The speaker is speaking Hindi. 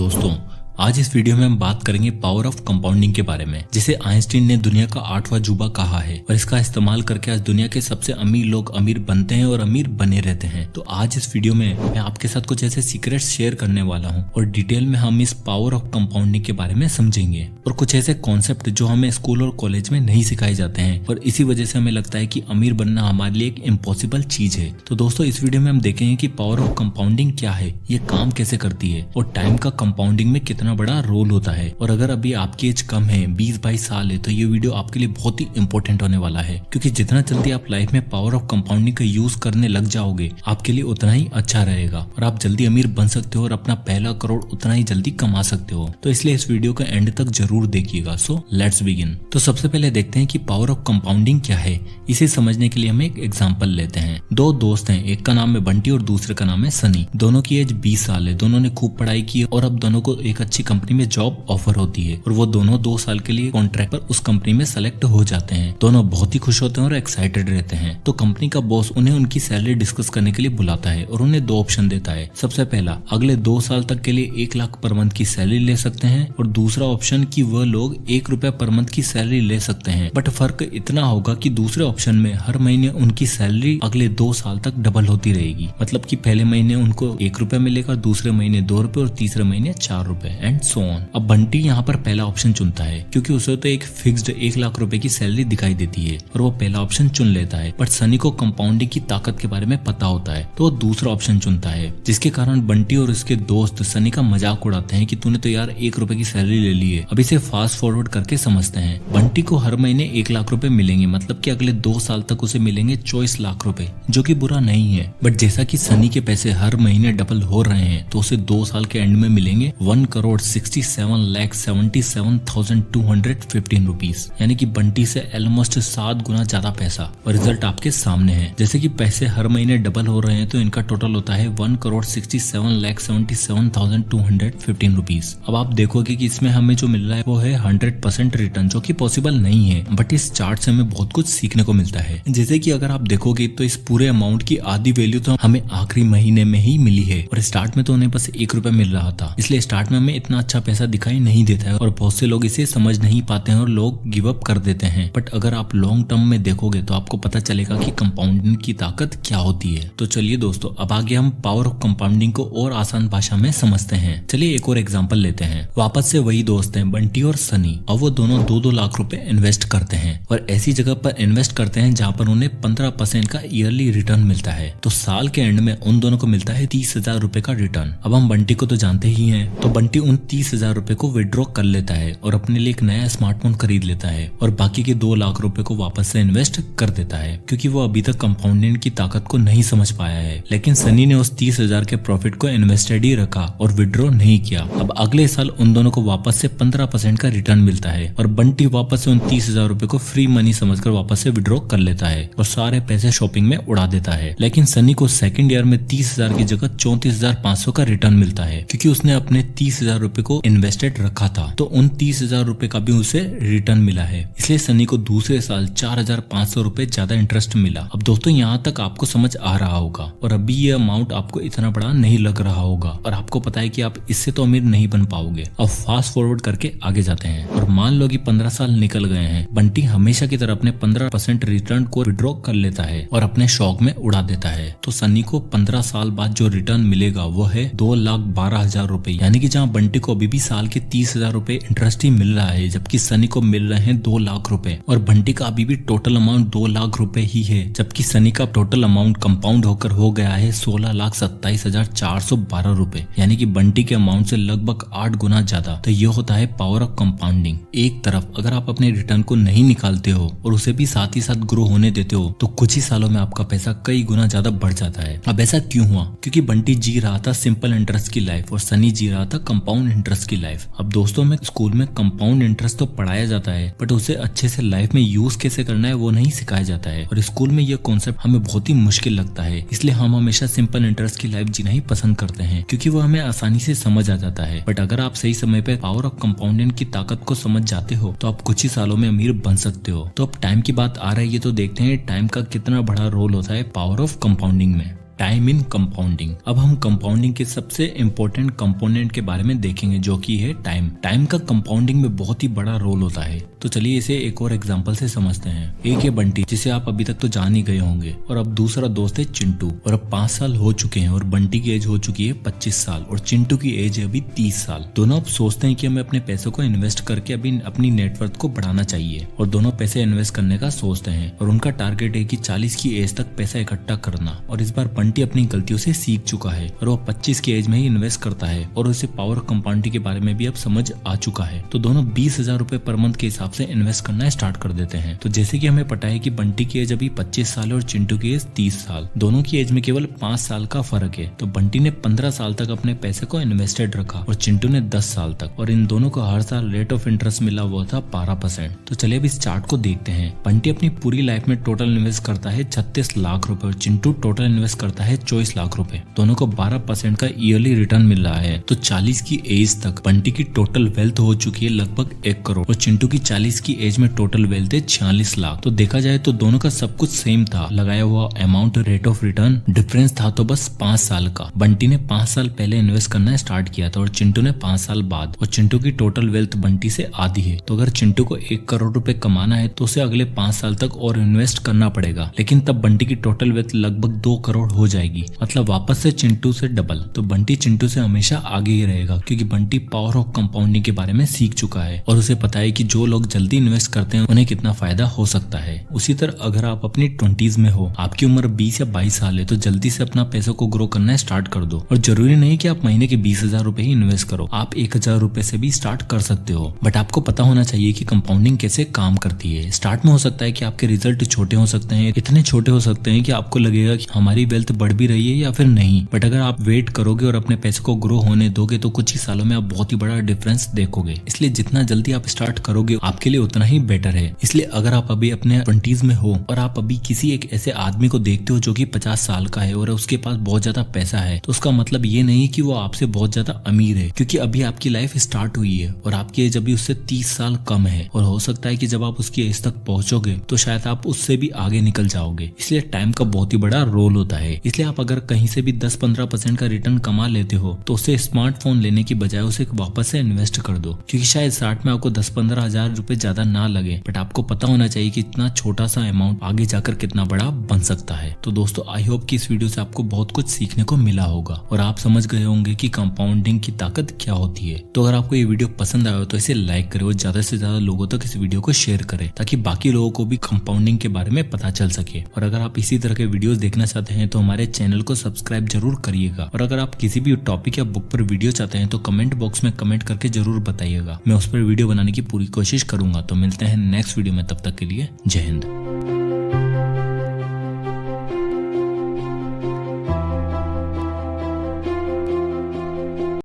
दोस्तों, आज इस वीडियो में हम बात करेंगे पावर ऑफ कंपाउंडिंग के बारे में, जिसे आइंस्टीन ने दुनिया का 8वां अजूबा कहा है और इसका इस्तेमाल करके आज दुनिया के सबसे अमीर लोग अमीर बनते हैं और अमीर बने रहते हैं। तो आज इस वीडियो में मैं आपके साथ कुछ ऐसे सीक्रेट्स शेयर करने वाला हूं और डिटेल में हम इस पावर ऑफ कंपाउंडिंग के बारे में समझेंगे और कुछ ऐसे कॉन्सेप्ट जो हमें स्कूल और कॉलेज में नहीं सिखाए जाते हैं और इसी वजह से हमें लगता है कि अमीर बनना हमारे लिए एक इम्पॉसिबल चीज है। तो दोस्तों, इस वीडियो में हम देखेंगे कि पावर ऑफ कंपाउंडिंग क्या है, ये काम कैसे करती है और टाइम का कंपाउंडिंग में कितना बड़ा रोल होता है। और अगर अभी आपकी एज कम है, 20-22 साल है, तो ये वीडियो आपके लिए बहुत ही इंपॉर्टेंट होने वाला है, क्योंकि जितना जल्दी आप लाइफ में पावर ऑफ कंपाउंडिंग का यूज करने लग जाओगे आपके लिए उतना ही अच्छा रहेगा और आप जल्दी अमीर बन सकते हो और अपना पहला करोड़ उतना ही जल्दी कमा सकते हो। तो इसलिए इस वीडियो का एंड तक जरूर देखिएगा। So let's begin. तो सबसे पहले देखते हैं कि पावर ऑफ कंपाउंडिंग क्या है। इसे समझने के लिए हम एक एग्जांपल लेते हैं। दो दोस्त हैं, एक का नाम है बंटी और दूसरे का नाम है सनी। दोनों की एज 20 साल है, दोनों ने खूब पढ़ाई की और अब दोनों को एक अच्छी कंपनी में जॉब ऑफर होती है और वो दोनों 2 साल के लिए कॉन्ट्रैक्ट पर उस कंपनी में सेलेक्ट हो जाते हैं। दोनों बहुत ही खुश होते हैं और एक्साइटेड रहते हैं। तो कंपनी का बॉस उन्हें उनकी सैलरी डिस्कस करने के लिए बुलाता है और उन्हें 2 ऑप्शन देता है। सबसे पहला, अगले 2 साल तक के लिए 1 लाख पर मंथ की सैलरी ले सकते हैं और दूसरा ऑप्शन कि वह लोग 1 रुपया पर मंथ की सैलरी ले सकते हैं। बट फर्क इतना होगा कि दूसरे ऑप्शन में हर महीने उनकी सैलरी अगले 2 साल तक डबल होती रहेगी। मतलब कि पहले महीने उनको 1 रुपया मिलेगा, दूसरे महीने 2 रुपए और तीसरे महीने 4 रुपए एंड सो ऑन। अब बंटी यहाँ पर पहला ऑप्शन चुनता है क्योंकि उसे तो एक फिक्स्ड 1 लाख रुपए की सैलरी दिखाई देती है और वो पहला ऑप्शन चुन लेता है। बट सनी को कंपाउंडिंग की ताकत के बारे में पता होता है तो वो दूसरा ऑप्शन चुनता है, जिसके कारण बंटी और उसके दोस्त सनी का मजाक उड़ाते हैं कि तूने तो यार 1 रुपए की सैलरी ले ली है। अब इसे फास्ट फॉरवर्ड करके समझते हैं। बंटी को हर महीने 1 लाख रुपए मिलेंगे, मतलब कि अगले 2 साल तक उसे मिलेंगे 24 लाख रुपए, जो कि बुरा नहीं है। बट जैसा कि सनी के पैसे हर महीने डबल हो रहे हैं तो उसे 2 साल के एंड में मिलेंगे 1,67,77,215 रुपीज, यानी कि बंटी से ऑलमोस्ट 7 गुना ज्यादा पैसा। और रिजल्ट आपके सामने है। जैसे कि पैसे हर महीने डबल हो रहे हैं तो इनका टोटल होता है 1,67,77,215 रुपीज। अब आप देखोगे कि इसमें हमें जो मिल रहा है वो है 100% रिटर्न, जो कि पॉसिबल नहीं है। बट इस चार्ट से हमें बहुत कुछ सीखने को मिलता है। जैसे कि अगर आप देखोगे तो इस पूरे अमाउंट की आधी वैल्यू तो हमें आखिरी महीने में ही मिली है और स्टार्ट में तो उन्हें बस 1 रुपया मिल रहा था, इसलिए स्टार्ट में हमें इतना अच्छा पैसा दिखाई नहीं देता है और बहुत से लोग इसे समझ नहीं पाते हैं और लोग गिव अप कर देते हैं। बट अगर आप लॉन्ग टर्म में देखोगे तो आपको पता चलेगा कि कंपाउंडिंग की ताकत क्या होती है। तो चलिए दोस्तों, अब आगे हम पावर ऑफ कंपाउंडिंग को और आसान भाषा में समझते हैं। चलिए एक और एग्जांपल लेते हैं। वापस से वही दोस्त हैं, बंटी और सनी, और वो दोनों 2-2 लाख रुपए इन्वेस्ट करते हैं और ऐसी जगह पर इन्वेस्ट करते हैं जहाँ पर उन्हें 15% का ईयरली रिटर्न मिलता है। तो साल के एंड में उन दोनों को मिलता है 30,000 रुपए का रिटर्न। अब हम बंटी को तो जानते ही हैं, तो बंटी उन 30,000 रुपए को विड्रॉ कर लेता है और अपने लिए एक नया स्मार्टफोन खरीद लेता है और बाकी के 2 लाख रुपए को वापस से इन्वेस्ट कर देता है, क्योंकि वो अभी तक कंपाउंडिंग की ताकत को नहीं समझ पाया है। लेकिन सनी ने उस 30,000 के प्रॉफिट को इन्वेस्टेड ही रखा और विड्रॉ नहीं किया। अब अगले साल उन दोनों को वापस से 15% का रिटर्न मिलता है और बंटी वापस से उन 30,000 रुपए को फ्री मनी समझकर वापस से विड्रॉ कर लेता है और सारे पैसे शॉपिंग में उड़ा देता है। लेकिन सनी को सेकंड ईयर में 30,000 की जगह 34,500 का रिटर्न मिलता है, क्योंकि उसने अपने 30,000 रुपए को इन्वेस्टेड रखा था, तो उन 30,000 रुपए का भी उसे रिटर्न मिला है। इसलिए सनी को दूसरे साल 4,500 रुपए ज्यादा इंटरेस्ट मिला। अब दोस्तों, यहाँ तक आपको समझ आ रहा होगा और अभी ये अमाउंट आपको इतना बड़ा नहीं लग रहा होगा और आपको पता है कि आप इससे तो अमीर नहीं बन पाओगे। अब फास्ट फॉरवर्ड करके आगे जाते हैं और मान लो कि 15 साल निकल गए हैं। बंटी हमेशा की तरह अपने 15% रिटर्न को विड्रॉ कर लेता है और अपने शौक में उड़ा देता है। तो सनी को 15 साल बाद जो रिटर्न मिलेगा वो है 2,12,000 रुपए, यानी कि जहाँ बंटी को अभी भी साल के 30,000 रुपए इंटरेस्ट ही मिल रहा है, जबकि सनी को मिल रहे हैं 2 लाख रुपए और बंटी का अभी भी टोटल अमाउंट 2 लाख रुपए ही है, जबकि सनी का टोटल अमाउंट कंपाउंड होकर हो गया है 16,27,412 रुपए, यानी कि बंटी के अमाउंट से लगभग 8 गुना ज्यादा। तो ये होता है पावर ऑफ कंपाउंडिंग। एक तरफ अगर आप अपने रिटर्न को नहीं निकालते हो और उसे भी साथ ही साथ ग्रो होने देते हो तो कुछ ही सालों में आपका पैसा कई गुना ज्यादा बढ़ जाता है। अब ऐसा क्यों हुआ? क्योंकि बंटी जी रहा था सिंपल इंटरेस्ट की लाइफ और सनी जी रहा था कंपाउंड इंटरेस्ट की लाइफ। अब दोस्तों, में स्कूल में कंपाउंड इंटरेस्ट तो पढ़ाया जाता है बट उसे अच्छे से लाइफ में यूज कैसे करना है वो नहीं सिखाया जाता है और स्कूल में ये कॉन्सेप्ट हमें बहुत ही मुश्किल लगता है। इसलिए हम हमेशा सिंपल इंटरेस्ट की लाइफ जीना ही पसंद करते हैं, क्योंकि वो हमें आसानी से समझ आ जाता है। बट अगर आप सही समय पे पावर ऑफ कंपाउंडिंग की ताकत को समझ जाते हो तो आप कुछ ही सालों में अमीर बन सकते हो। तो अब टाइम की बात आ रही है तो देखते हैं टाइम का कितना बड़ा रोल होता है पावर ऑफ कंपाउंडिंग में। Time in compounding. अब हम कंपाउंडिंग के सबसे इम्पोर्टेंट कंपोनेंट के बारे में देखेंगे जो कि है टाइम। टाइम का कंपाउंडिंग में बहुत ही बड़ा रोल होता है। तो चलिए इसे एक और एग्जांपल से समझते हैं। एक है बंटी, जिसे आप अभी तक तो जान ही गए होंगे, और अब दूसरा दोस्त है चिंटू। और अब 5 साल हो चुके हैं और बंटी की एज हो चुकी है 25 साल और चिंटू की एज है अभी 30 साल। दोनों अब सोचते हैं कि हमें अपने पैसों को इन्वेस्ट करके अभी अपनी नेटवर्थ को बढ़ाना चाहिए और दोनों पैसे इन्वेस्ट करने का सोचते हैं और उनका टारगेट है कि 40 की एज तक पैसा इकट्ठा करना। और इस बार बंटी अपनी गलतियों से सीख चुका है और वो 25 की एज में ही इन्वेस्ट करता है और उसे पावर कंपाउंडिंग के बारे में भी अब समझ आ चुका है। तो दोनों 20,000 रुपए पर मंथ के हिसाब से इन्वेस्ट करना स्टार्ट कर देते हैं। तो जैसे कि हमें पता है कि बंटी की एज अभी 25 साल है और चिंटू की एज 30 साल। दोनों की एज में केवल 5 साल का फर्क है। तो बंटी ने 15 साल तक अपने पैसे को इन्वेस्टेड रखा और चिंटू ने 10 साल तक, और इन दोनों को हर साल रेट ऑफ इंटरेस्ट मिला हुआ था 12%। तो चलिए अब इस चार्ट को देखते हैं। बंटी अपनी पूरी लाइफ में टोटल इन्वेस्ट करता है 36 लाख रुपए और चिंटू टोटल इन्वेस्ट करता है 24 लाख रुपए। दोनों को 12% का ईयरली रिटर्न मिल रहा है। तो 40 की एज तक बंटी की टोटल वेल्थ हो चुकी है लगभग 1 करोड़ और चिंटू की 40 की एज में टोटल वेल्थ है 46 लाख। तो देखा जाए तो दोनों का सब कुछ सेम था, लगाया हुआ amount, rate of return, difference था तो बस 5 साल का। बंटी ने 5 साल पहले इन्वेस्ट करना स्टार्ट किया था और चिंटू ने 5 साल बाद। और चिंटू की टोटल वेल्थ बंटी से आधी है। तो अगर चिंटू को 1 करोड़ रुपए कमाना है तो उसे अगले 5 साल तक और इन्वेस्ट करना पड़ेगा, लेकिन तब बंटी की टोटल वेल्थ लगभग 2 करोड़ हो जाएगी, मतलब वापस से चिंटू से डबल। तो बंटी चिंटू से हमेशा आगे ही रहेगा क्योंकि बंटी पावर ऑफ कंपाउंडिंग के बारे में सीख चुका है और उसे पता है कि जो लोग जल्दी इन्वेस्ट करते हैं उन्हें कितना फायदा हो सकता है। उसी तरह अगर आप अपनी 20s में हो, आपकी उम्र 20 या 22 साल है, तो जल्दी से अपना पैसों को ग्रो करना स्टार्ट कर दो। और जरूरी नहीं कि आप महीने के 20,000 रुपए ही इन्वेस्ट करो, आप 1,000 रुपए से भी स्टार्ट कर सकते हो। बट आपको पता होना चाहिए कि कंपाउंडिंग कैसे काम करती है। स्टार्ट में हो सकता है कि आपके रिजल्ट छोटे हो सकते हैं, इतने छोटे हो सकते हैं कि आपको लगेगा कि हमारी वेल्थ बढ़ भी रही है या फिर नहीं। बट अगर आप वेट करोगे और अपने पैसे को ग्रो होने दोगे तो कुछ ही सालों में आप बहुत ही बड़ा डिफरेंस देखोगे। इसलिए जितना जल्दी आप स्टार्ट करोगे आपके लिए उतना ही बेटर है। इसलिए अगर आप अभी अपने 20s में हो और आप अभी किसी एक ऐसे आदमी को देखते हो जो कि 50 साल का है और उसके पास बहुत ज्यादा पैसा है, तो उसका मतलब ये नहीं कि वो आपसे बहुत ज्यादा अमीर है, क्योंकि अभी आपकी लाइफ स्टार्ट हुई है और आपकी एज अभी उससे 30 साल कम है। और हो सकता है कि जब आप उसकी एज तक पहुंचोगे तो शायद आप उससे भी आगे निकल जाओगे। इसलिए टाइम का बहुत ही बड़ा रोल होता है। इसलिए आप अगर कहीं से भी 10-15% का रिटर्न कमा लेते हो तो उससे स्मार्टफोन लेने की बजाय उसे वापस से इन्वेस्ट कर दो, क्योंकि शायद स्टार्ट में आपको 10-15 हजार रुपए ज्यादा ना लगे, बट आपको पता होना चाहिए कि इतना छोटा सा अमाउंट आगे जाकर कितना बड़ा बन सकता है। तो दोस्तों आई होप कि इस वीडियो से आपको बहुत कुछ सीखने को मिला होगा और आप समझ गए होंगे कि कंपाउंडिंग की ताकत क्या होती है। तो अगर आपको ये वीडियो पसंद आया हो तो इसे लाइक करें और ज्यादा से ज्यादा लोगों तक इस वीडियो को शेयर करें ताकि बाकी लोगों को भी कंपाउंडिंग के बारे में पता चल सके। और अगर आप इसी तरह के वीडियोस देखना चाहते हैं तो हमारे चैनल को सब्सक्राइब जरूर करिएगा। और अगर आप किसी भी टॉपिक या बुक पर वीडियो चाहते हैं तो कमेंट बॉक्स में कमेंट करके जरूर बताइएगा, मैं उस पर वीडियो बनाने की पूरी कोशिश करूंगा। तो मिलते हैं नेक्स्ट वीडियो में, तब तक के लिए जय हिंद।